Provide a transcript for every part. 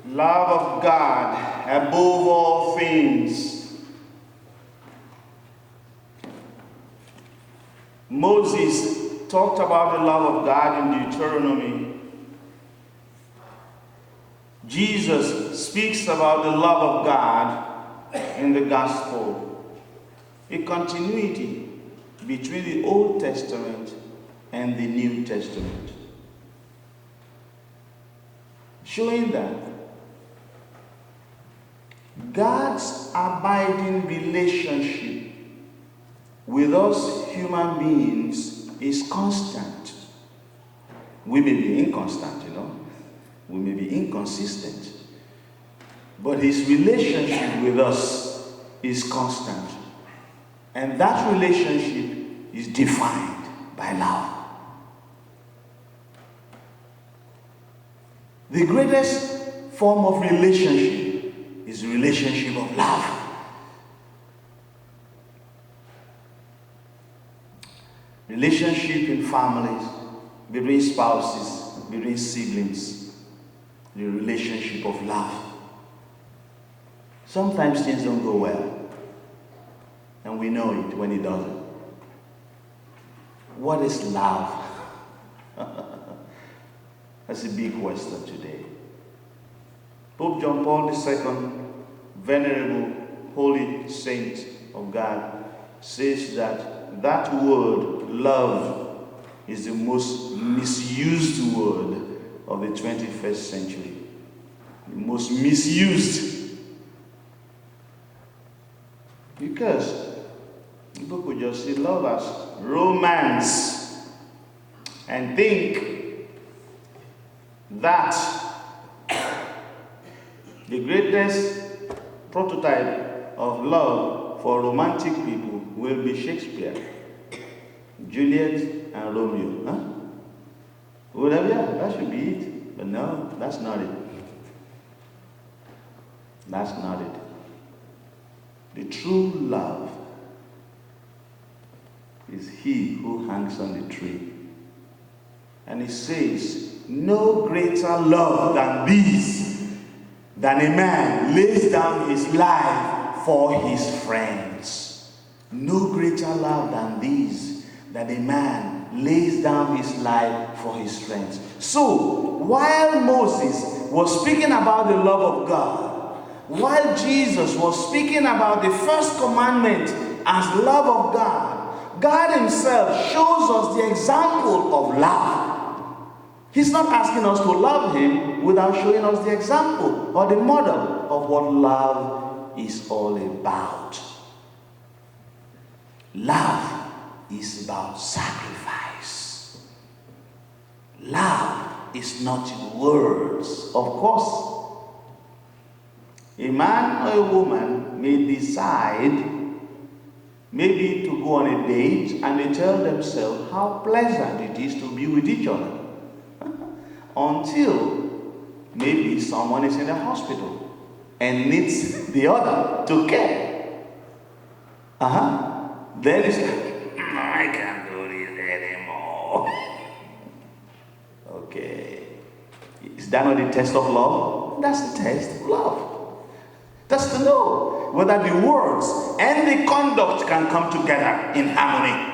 Love of God above all things. Moses talked about the love of God in Deuteronomy. Jesus speaks about the love of God in the gospel. A continuity between the Old Testament and the New Testament. Showing that God's abiding relationship with us human beings is constant. We may be inconstant, we may be inconsistent, but his relationship with us is constant. And that relationship is defined by love. The greatest form of relationship is the relationship of love. Relationship in families, between spouses, between siblings, the relationship of love. Sometimes things don't go well, and we know it when it doesn't. What is love? That's a big question today. Pope John Paul II, venerable holy saint of God, says that word, love, is the most misused word of the 21st century. The most misused. Because people could just see love as romance and think that the greatest prototype of love for romantic people will be Shakespeare, Juliet and Romeo. Well, yeah, that should be it. But no, that's not it. That's not it. The true love is he who hangs on the tree. And he says, no greater love than this, than a man lays down his life for his friends. No greater love than this, that a man lays down his life for his friends. So, while Moses was speaking about the love of God, while Jesus was speaking about the first commandment as love of God, God himself shows us the example of love. He's not asking us to love him without showing us the example or the model of what love is all about. Love is about sacrifice. Love is not in words. Of course, a man or a woman may decide maybe to go on a date and they tell themselves how pleasant it is to be with each other. Until maybe someone is in the hospital and needs the other to care. Then it's like, I can't do this anymore. Okay. Is that not the test of love? That's the test of love. That's to know whether the words and the conduct can come together in harmony.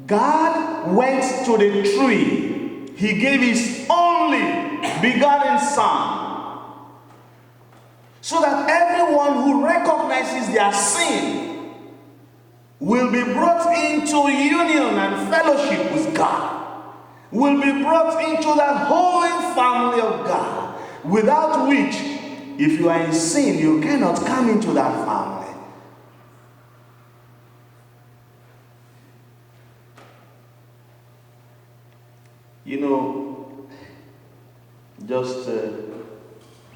God went to the tree. He gave his only begotten Son, so that everyone who recognizes their sin will be brought into union and fellowship with God, will be brought into that holy family of God, without which, if you are in sin, you cannot come into that family. Just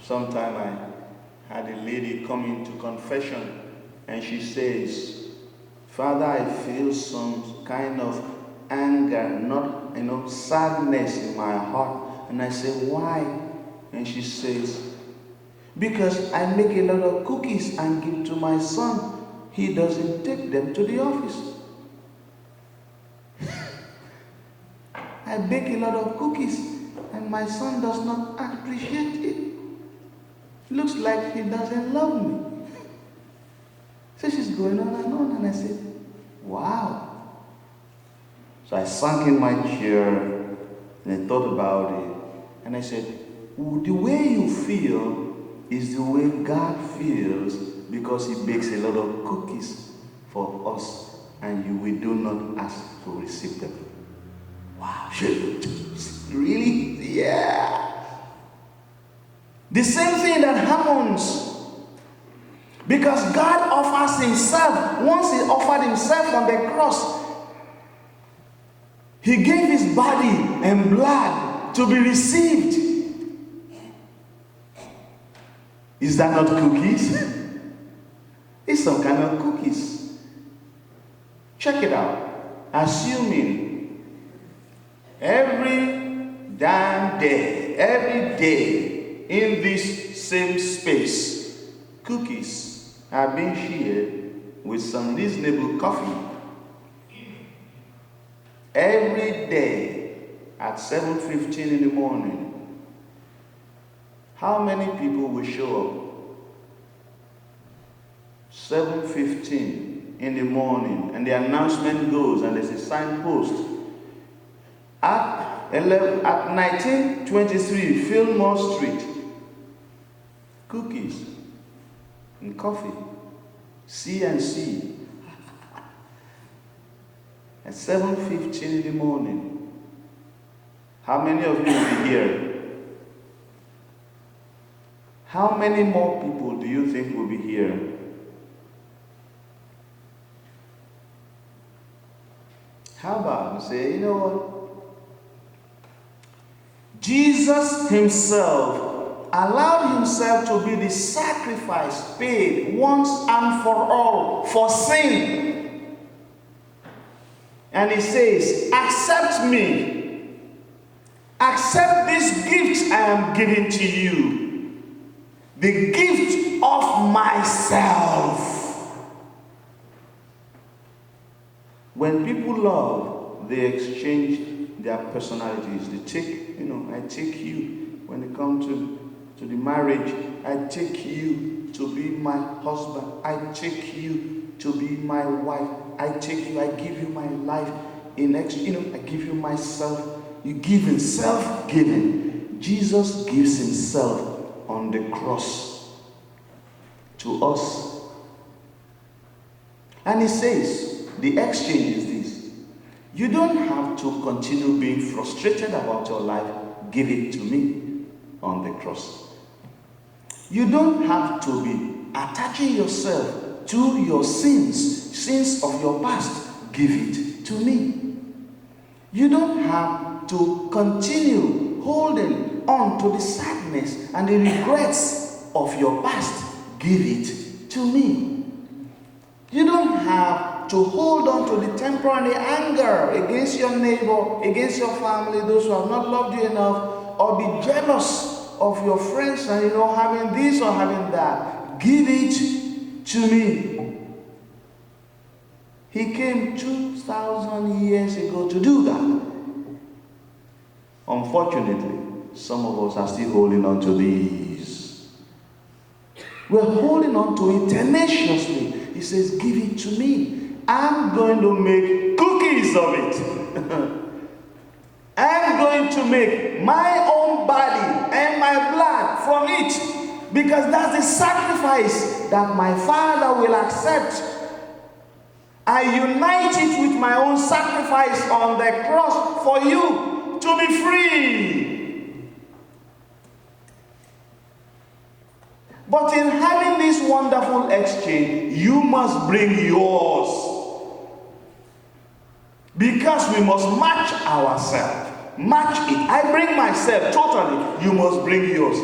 sometime I had a lady come into confession and she says, Father, I feel some kind of anger, not, sadness in my heart. And I say, why? And she says, because I make a lot of cookies and give to my son. He doesn't take them to the office. I bake a lot of cookies my son does not appreciate it. Looks like he doesn't love me. So she's going on, and I said, wow. So I sunk in my chair and I thought about it. And I said, the way you feel is the way God feels, because he bakes a lot of cookies for us and we do not ask to receive them. Wow. Really? Yeah. The same thing that happens, because God offers himself. Once he offered himself on the cross, he gave his body and blood to be received. Is that not cookies? It's some kind of cookies. Check it out. Assuming every damn day, every day in this same space, cookies are being shared with some reasonable coffee. Every day at 7:15 in the morning, how many people will show up? 7:15 in the morning, and the announcement goes, and there's a signpost. At 1923 Fillmore Street, cookies and coffee, C&C. At 7:15 in the morning. How many of you will be here? How many more people do you think will be here? How about say, you know what? Jesus himself allowed himself to be the sacrifice paid once and for all for sin. And he says, accept me. Accept this gift I am giving to you. The gift of myself. When people love, they exchange their personalities. They take, I take you. When it comes to the marriage, I take you to be my husband. I take you to be my wife. I take you, I give you my life. I give you myself. You give in self-giving. Jesus gives himself on the cross to us. And he says, the exchange is this. You don't have to continue being frustrated about your life. Give it to me on the cross. You don't have to be attaching yourself to your sins of your past. Give it to me. You don't have to continue holding on to the sadness and the regrets of your past. Give it to me. You don't have to hold on to the temporary anger against your neighbor, against your family, those who have not loved you enough, or be jealous of your friends and having this or having that. Give it to me. He came 2,000 years ago to do that. Unfortunately, some of us are still holding on to these. We're holding on to it tenaciously. He says, give it to me. I'm going to make cookies of it. I'm going to make my own body and my blood from it. Because that's the sacrifice that my Father will accept. I unite it with my own sacrifice on the cross for you to be free. But in having this wonderful exchange, you must bring yours. Because we must match ourselves. Match it. I bring myself totally. You must bring yours.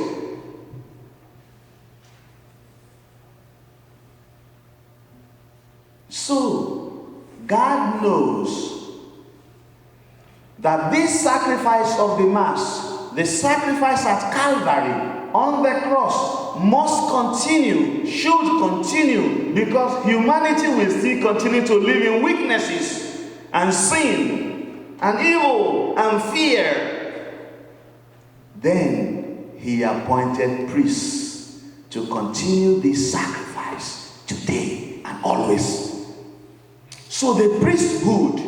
So, God knows that this sacrifice of the Mass, the sacrifice at Calvary, on the cross, must continue, should continue, because humanity will still continue to live in weaknesses and sin and evil and fear. Then he appointed priests to continue this sacrifice today and always. So the priesthood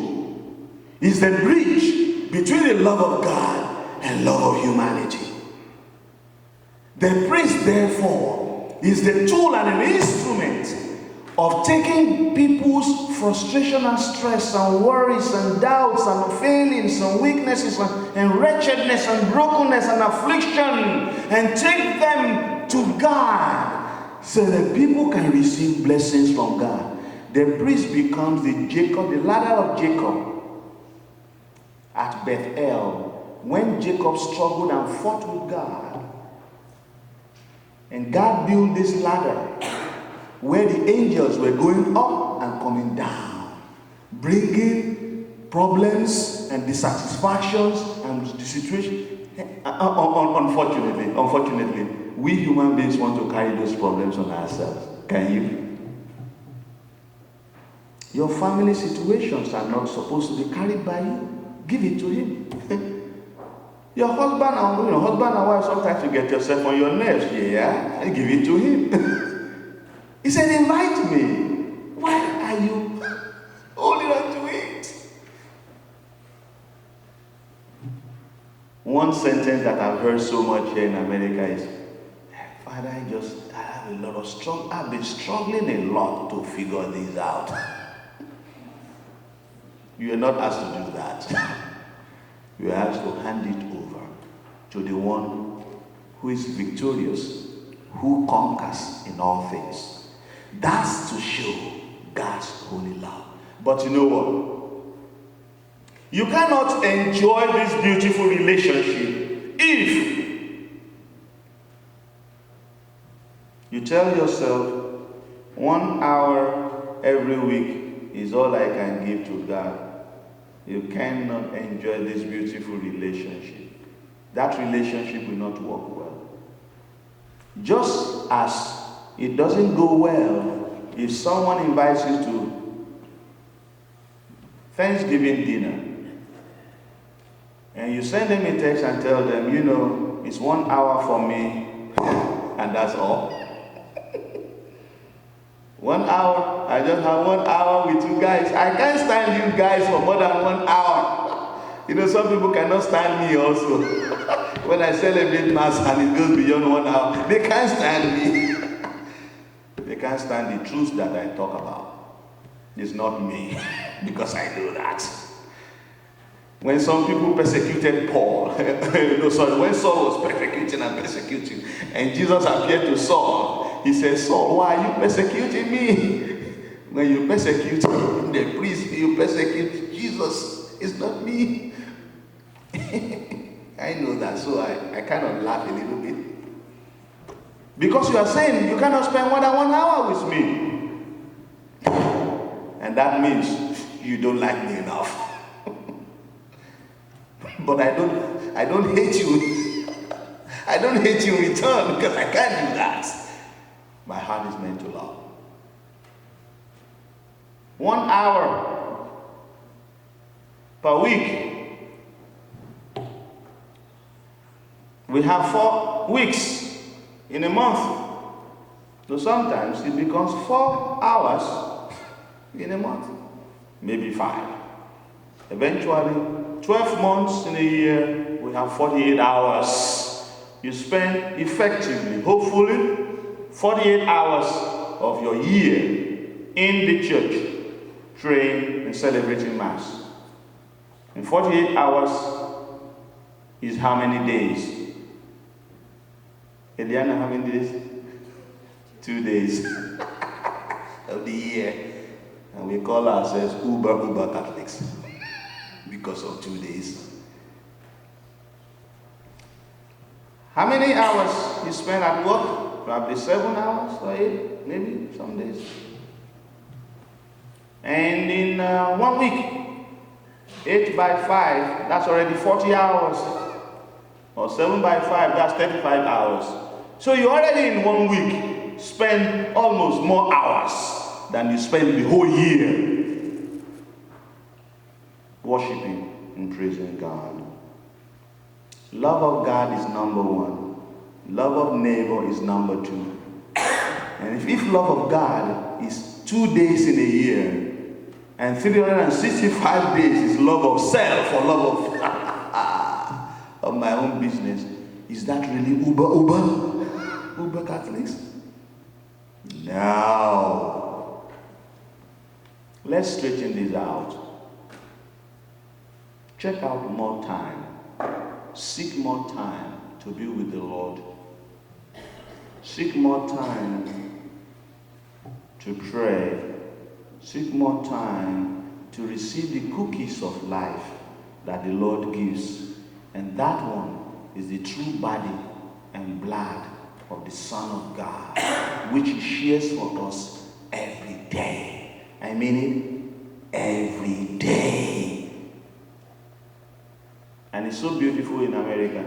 is the bridge between the love of God and love of humanity. The priest, therefore, is the tool and an instrument of taking people's frustration and stress and worries and doubts and failings and weaknesses and wretchedness and brokenness and affliction and take them to God so that people can receive blessings from God. The priest becomes the ladder of Jacob at Bethel when Jacob struggled and fought with God. And God built this ladder where the angels were going up and coming down, bringing problems and dissatisfactions and the situation. Unfortunately, we human beings want to carry those problems on ourselves. Can you? Your family situations are not supposed to be carried by you. Give it to him. Your husband and wife, sometimes you get yourself on your nerves. Yeah, give it to him. He said, invite me. Why are you holding on to it? One sentence that I've heard so much here in America is, Father, I have a lot of struggle. I've been struggling a lot to figure this out. You are not asked to do that. You are asked to hand it over to the one who is victorious, who conquers in all things. That's to show God's holy love. But you know what? You cannot enjoy this beautiful relationship if you tell yourself 1 hour every week is all I can give to God. You cannot enjoy this beautiful relationship. That relationship will not work well. Just as it doesn't go well if someone invites you to Thanksgiving dinner and you send them a text and tell them, it's 1 hour for me and that's all. 1 hour, I just have 1 hour with you guys. I can't stand you guys for more than 1 hour. Some people cannot stand me also. When I celebrate Mass and it goes beyond 1 hour, they can't stand me. They can't stand the truth that I talk about. It's not me, because I do that. When some people persecuted Paul, when Saul was persecuting and persecuting, and Jesus appeared to Saul, he said, Saul, why are you persecuting me? When you persecute the priest, you persecute Jesus. It's not me. I know that, so I kind of laugh a little bit. Because you are saying you cannot spend more than 1 hour with me. And that means you don't like me enough. But I don't hate you. I don't hate you in return because I can't do that. My heart is meant to love. 1 hour per week. We have 4 weeks in a month. So sometimes it becomes 4 hours in a month. Maybe 5. Eventually, 12 months in a year, we have 48 hours. You spend effectively, hopefully, 48 hours of your year in the church, praying and celebrating Mass. And 48 hours is how many days? Eliana, how many days? 2 days of the year. And we call ourselves Uber Catholics because of 2 days. How many hours you spend at work? Probably 7 hours or 8, maybe some days. And in 1 week, 8 by 5, that's already 40 hours. Or 7 by 5, that's 35 hours. So you already in 1 week spend almost more hours than you spend the whole year worshiping and praising God. Love of God is number one. Love of neighbor is number two. And if love of God is 2 days in a year, and 365 days is love of self or love of my own business, is that really Uber Catholics? No. Let's straighten this out. Check out more time. Seek more time to be with the Lord. Seek more time to pray. Seek more time to receive the cookies of life that the Lord gives. And that one is the true body and blood of the Son of God, which He shares for us every day. I mean it, every day. And it's so beautiful in America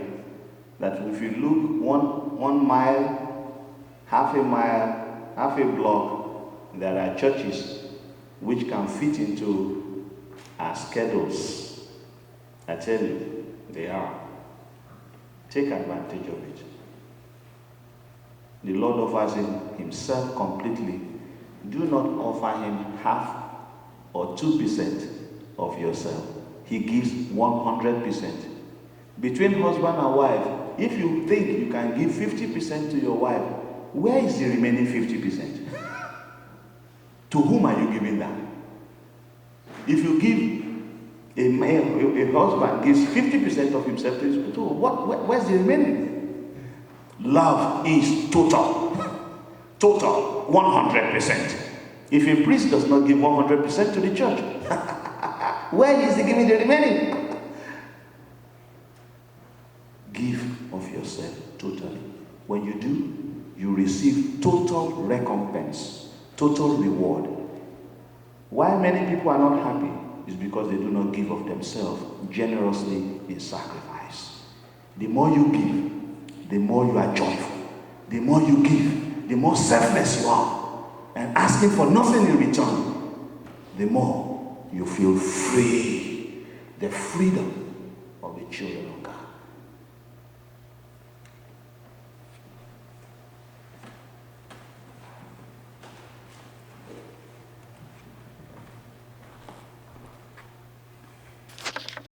that if you look one mile, half a mile, half a block, there are churches which can fit into our schedules. I tell you, they are. Take advantage of it. The Lord offers Himself completely. Do not offer Him half or 2% of yourself. He gives 100%. Between husband and wife, if you think you can give 50% to your wife, where is the remaining 50%? To whom are you giving that? If you give a husband gives 50% of himself to his wife, so where's the remaining? Love is total. Total, 100%. If a priest does not give 100% to the church, where is he giving the remaining? Give of yourself totally. When you do, you receive total recompense, total reward. Why many people are not happy is because they do not give of themselves generously in sacrifice. The more you give, the more you are joyful. The more you give, the more selfless you are, and asking for nothing in return, the more you feel free. The freedom of the children of God.